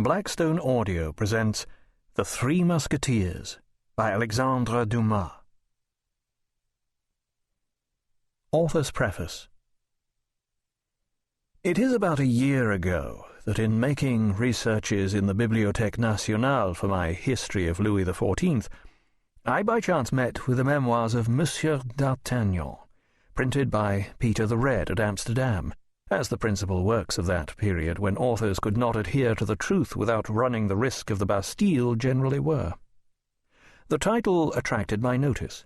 Blackstone Audio presents The Three Musketeers by Alexandre Dumas. Author's Preface. It is about a year ago that in making researches in the Bibliothèque Nationale for my history of Louis XIV, I by chance met with the memoirs of Monsieur d'Artagnan, printed by Peter the Red at Amsterdam, as the principal works of that period when authors could not adhere to the truth without running the risk of the Bastille generally were. The title attracted my notice.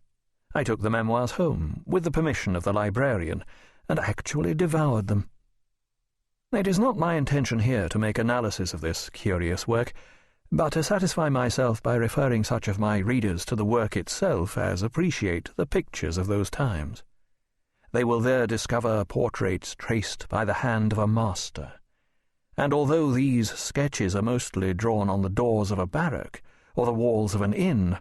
I took the memoirs home, with the permission of the librarian, and actually devoured them. It is not my intention here to make analysis of this curious work, but to satisfy myself by referring such of my readers to the work itself as appreciate the pictures of those times. They will there discover portraits traced by the hand of a master, and although these sketches are mostly drawn on the doors of a barrack or the walls of an inn,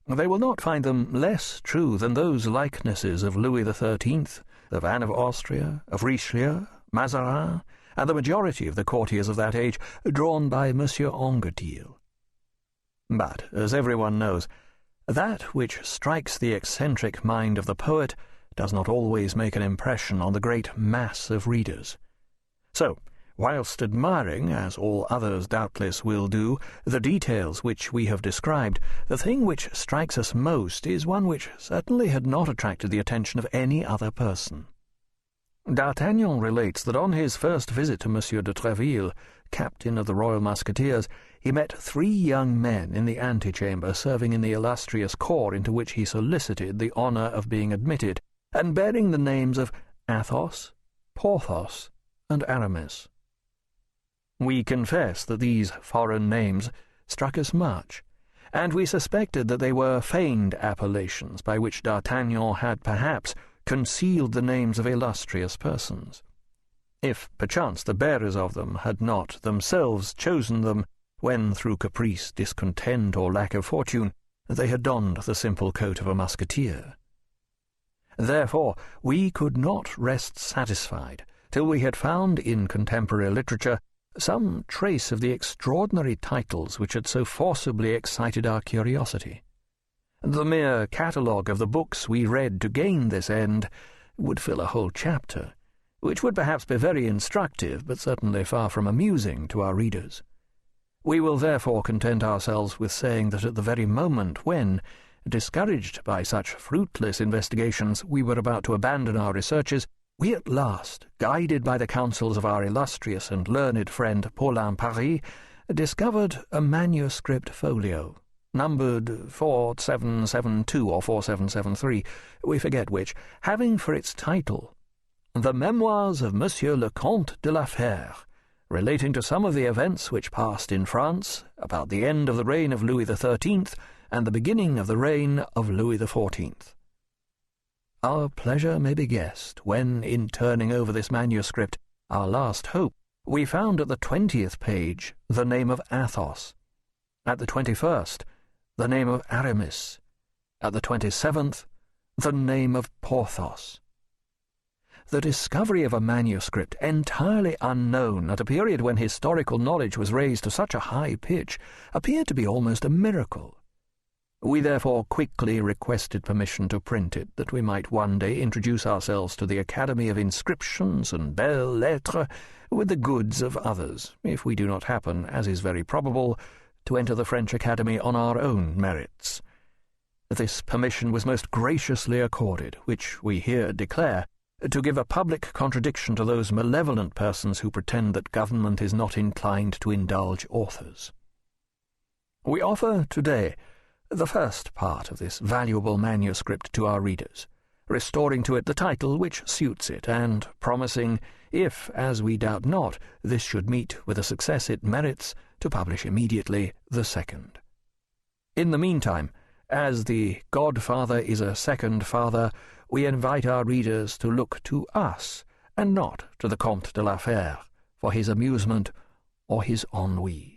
they will not find them less true than those likenesses of Louis XIII, of Anne of Austria, of Richelieu, Mazarin, and the majority of the courtiers of that age drawn by Monsieur Anquetil. But, as everyone knows, that which strikes the eccentric mind of the poet does not always make an impression on the great mass of readers. So, whilst admiring, as all others doubtless will do, the details which we have described, the thing which strikes us most is one which certainly had not attracted the attention of any other person. D'Artagnan relates that on his first visit to Monsieur de Treville, captain of the Royal Musketeers, he met 3 young men in the antechamber serving in the illustrious corps into which he solicited the honour of being admitted, and bearing the names of Athos, Porthos, and Aramis. We confess that these foreign names struck us much, and we suspected that they were feigned appellations by which D'Artagnan had perhaps concealed the names of illustrious persons, if perchance the bearers of them had not themselves chosen them when, through caprice, discontent, or lack of fortune, they had donned the simple coat of a musketeer. Therefore, we could not rest satisfied till we had found in contemporary literature some trace of the extraordinary titles which had so forcibly excited our curiosity. The mere catalogue of the books we read to gain this end would fill a whole chapter, which would perhaps be very instructive, but certainly far from amusing to our readers. We will therefore content ourselves with saying that at the very moment when, discouraged by such fruitless investigations, we were about to abandon our researches, we at last, guided by the counsels of our illustrious and learned friend Paulin Paris, discovered a manuscript folio, numbered 4772 or 4773, we forget which, having for its title The Memoirs of Monsieur le Comte de la Fère, relating to some of the events which passed in France about the end of the reign of Louis XIII and the beginning of the reign of Louis XIV. Our pleasure may be guessed when, in turning over this manuscript, our last hope, we found at the 20th page the name of Athos, at the 21st the name of Aramis, at the 27th the name of Porthos. The discovery of a manuscript entirely unknown at a period when historical knowledge was raised to such a high pitch appeared to be almost a miracle. We therefore quickly requested permission to print it, that we might one day introduce ourselves to the Academy of Inscriptions and Belles Lettres with the goods of others, if we do not happen, as is very probable, to enter the French Academy on our own merits. This permission was most graciously accorded, which we here declare, to give a public contradiction to those malevolent persons who pretend that government is not inclined to indulge authors. We offer today the first part of this valuable manuscript to our readers, restoring to it the title which suits it, and promising, if, as we doubt not, this should meet with the success it merits, to publish immediately the second. In the meantime, as the Godfather is a second father, we invite our readers to look to us, and not to the Comte de la Fère, for his amusement or his ennui.